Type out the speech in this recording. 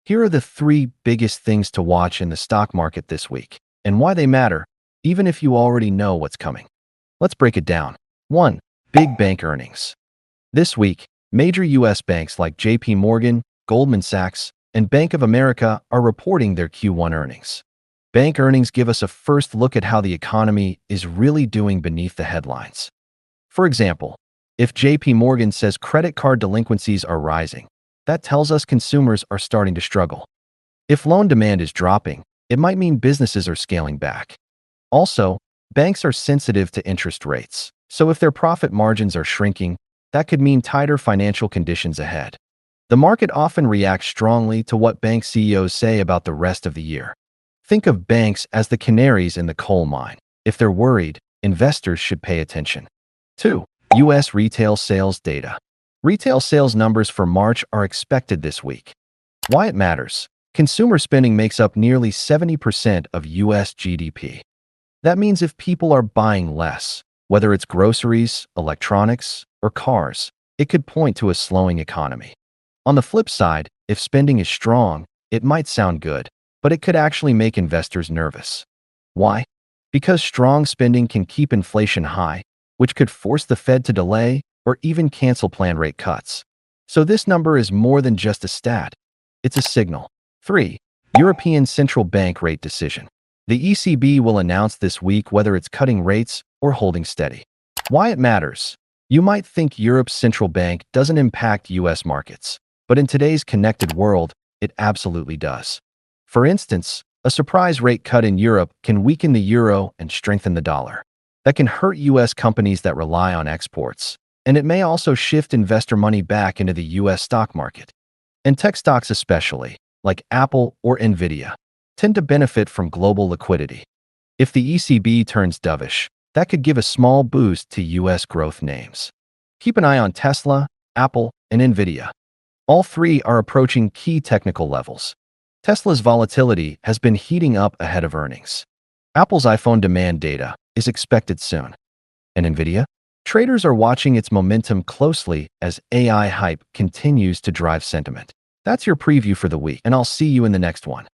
Here are the three biggest things to watch in the stock market this week, and why they matter, even if you already know what's coming. Let's break it down. 1. Big bank earnings. This week, major U.S. banks like JPMorgan, Goldman Sachs, and Bank of America are reporting their Q1 earnings. Bank earnings give us a first look at how the economy is really doing beneath the headlines. For example, if JPMorgan says credit card delinquencies are rising, that tells us consumers are starting to struggle. If loan demand is dropping, it might mean businesses are scaling back. Also, banks are sensitive to interest rates, so if their profit margins are shrinking, that could mean tighter financial conditions ahead. The market often reacts strongly to what bank CEOs say about the rest of the year. Think of banks as the canaries in the coal mine. If they're worried, investors should pay attention. 2. U.S. retail sales data. Retail sales numbers for March are expected this week. Why it matters? Consumer spending makes up nearly 70% of U.S. GDP. That means if people are buying less, whether it's groceries, electronics, or cars, it could point to a slowing economy. On the flip side, if spending is strong, it might sound good, but it could actually make investors nervous. Why? Because strong spending can keep inflation high, which could force the Fed to delay or even cancel planned rate cuts. So this number is more than just a stat. It's a signal. 3. European Central Bank rate decision. The ECB will announce this week whether it's cutting rates or holding steady. Why it matters? You might think Europe's central bank doesn't impact U.S. markets, but in today's connected world, it absolutely does. For instance, a surprise rate cut in Europe can weaken the euro and strengthen the dollar. That can hurt U.S. companies that rely on exports, and it may also shift investor money back into the U.S. stock market. And tech stocks especially, like Apple or NVIDIA, tend to benefit from global liquidity. If the ECB turns dovish, that could give a small boost to U.S. growth names. Keep an eye on Tesla, Apple, and NVIDIA. All three are approaching key technical levels. Tesla's volatility has been heating up ahead of earnings. Apple's iPhone demand data is expected soon. And NVIDIA? Traders are watching its momentum closely as AI hype continues to drive sentiment. That's your preview for the week, and I'll see you in the next one.